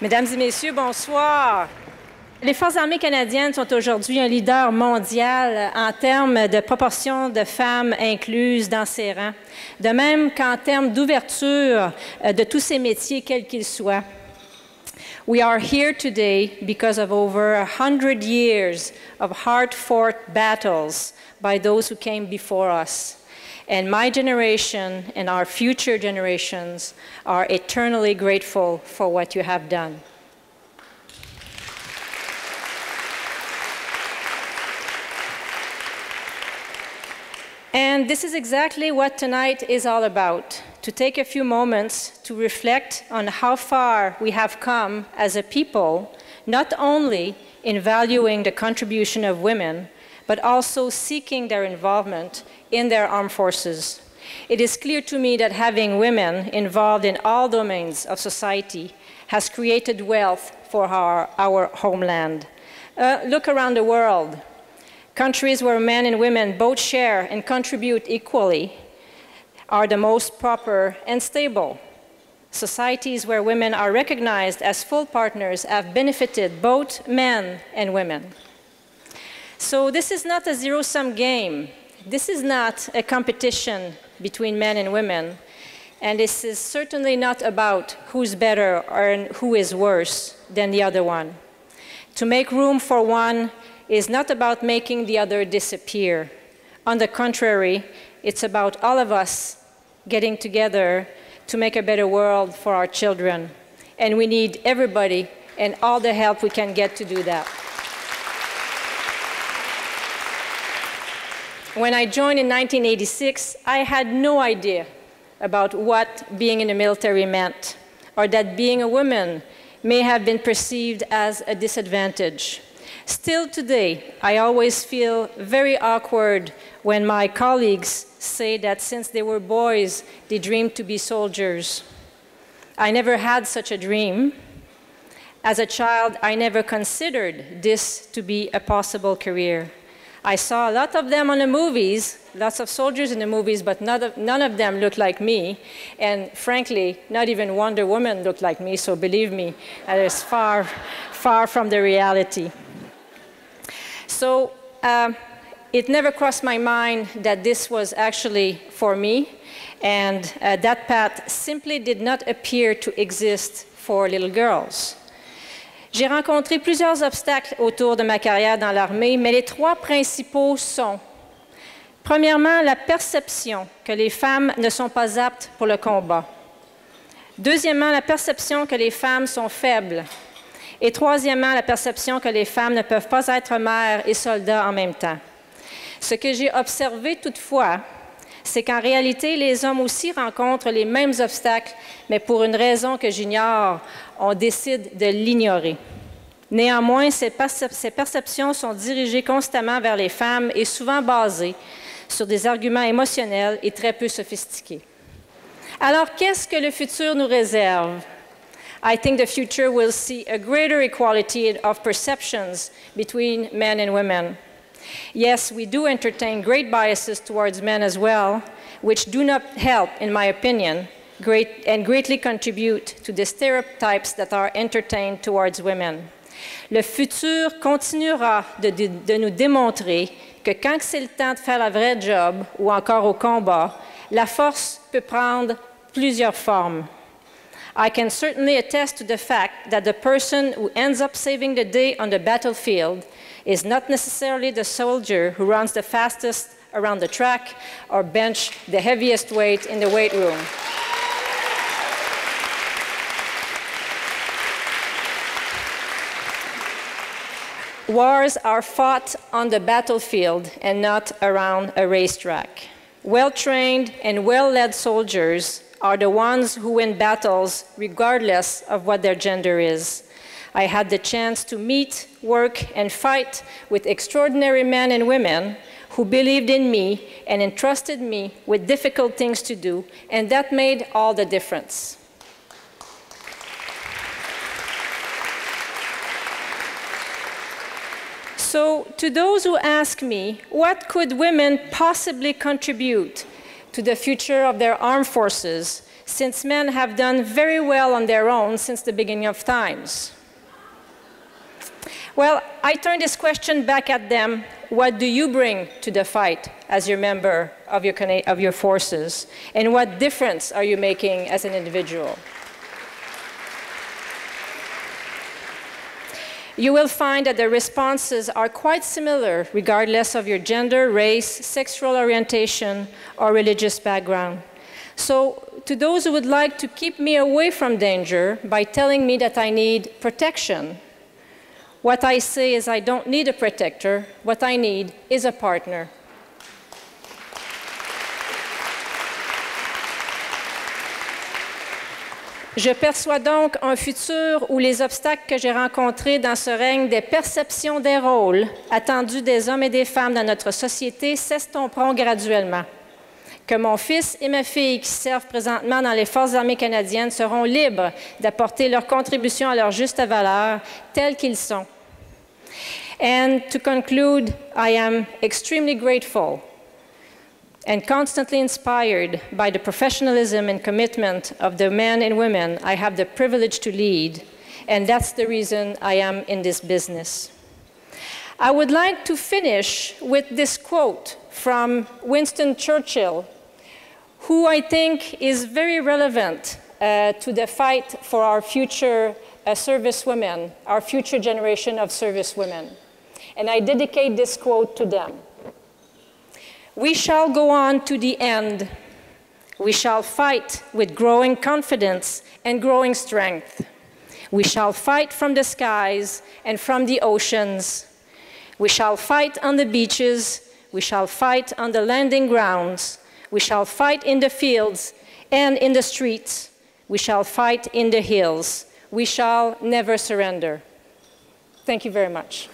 Mesdames et messieurs, bonsoir. Les Forces armées canadiennes sont aujourd'hui un leader mondial en termes de proportion de femmes incluses dans ses rangs, de même qu'en termes d'ouverture de tous ces métiers, quels qu'ils soient. We are here today because of over 100 years of hard-fought battles by those who came before us. And my generation and our future generations are eternally grateful for what you have done. And this is exactly what tonight is all about, to take a few moments to reflect on how far we have come as a people, not only in valuing the contribution of women, but also seeking their involvement in their armed forces. It is clear to me that having women involved in all domains of society has created wealth for our homeland. Look around the world. Countries where men and women both share and contribute equally are the most proper and stable. Societies where women are recognized as full partners have benefited both men and women. So this is not a zero-sum game. This is not a competition between men and women. And this is certainly not about who's better or who is worse than the other one. To make room for one is not about making the other disappear. On the contrary, it's about all of us getting together to make a better world for our children. And we need everybody and all the help we can get to do that. When I joined in 1986, I had no idea about what being in the military meant, or that being a woman may have been perceived as a disadvantage. Still today, I always feel very awkward when my colleagues say that since they were boys, they dreamed to be soldiers. I never had such a dream. As a child, I never considered this to be a possible career. I saw a lot of them on the movies, lots of soldiers in the movies, but none of them looked like me. And frankly, not even Wonder Woman looked like me, so believe me, that is far, far from the reality. So it never crossed my mind that this was actually for me, and that path simply did not appear to exist for little girls. J'ai rencontré plusieurs obstacles autour de ma carrière dans l'armée, mais les trois principaux sont, premièrement, la perception que les femmes ne sont pas aptes pour le combat. Deuxièmement, la perception que les femmes sont faibles. Et troisièmement, la perception que les femmes ne peuvent pas être mères et soldats en même temps. Ce que j'ai observé toutefois, c'est qu'en réalité, les hommes aussi rencontrent les mêmes obstacles, mais pour une raison que j'ignore, on décide de l'ignorer. Néanmoins, ces perceptions sont dirigées constamment vers les femmes et souvent basées sur des arguments émotionnels et très peu sophistiqués. Alors, qu'est-ce que le futur nous réserve? I think the future will see a greater equality of perceptions between men and women. Yes, we do entertain great biases towards men as well, which do not help, in my opinion, and greatly contribute to the stereotypes that are entertained towards women. Le futur continuera de nous démontrer que quand c'est le temps de faire la vraie job ou encore au combat, la force peut prendre plusieurs formes. I can certainly attest to the fact that the person who ends up saving the day on the battlefield is not necessarily the soldier who runs the fastest around the track or bench the heaviest weight in the weight room. Wars are fought on the battlefield and not around a racetrack. Well-trained and well-led soldiers are the ones who win battles regardless of what their gender is. I had the chance to meet, work, and fight with extraordinary men and women who believed in me and entrusted me with difficult things to do, and that made all the difference. So, to those who ask me, what could women possibly contribute to the future of their armed forces? since men have done very well on their own since the beginning of times? Well, I turn this question back at them. What do you bring to the fight as your member of your forces? And what difference are you making as an individual? You will find that the responses are quite similar regardless of your gender, race, sexual orientation, or religious background. So, to those who would like to keep me away from danger by telling me that I need protection, what I say is I don't need a protector. What I need is a partner. Je perçois donc un futur où les obstacles que j'ai rencontrés dans ce règne des perceptions des rôles attendus des hommes et des femmes dans notre société s'estomperont graduellement. Que mon fils et ma fille qui servent présentement dans les Forces armées canadiennes seront libres d'apporter leur contribution à leur juste valeur tels qu'ils sont. And to conclude, I am extremely grateful and constantly inspired by the professionalism and commitment of the men and women I have the privilege to lead, and that's the reason I am in this business. I would like to finish with this quote from Winston Churchill, who I think is very relevant to the fight for our future servicewomen, our future generation of servicewomen. And I dedicate this quote to them. We shall go on to the end. We shall fight with growing confidence and growing strength. We shall fight from the skies and from the oceans. We shall fight on the beaches. We shall fight on the landing grounds. We shall fight in the fields and in the streets. We shall fight in the hills. We shall never surrender. Thank you very much.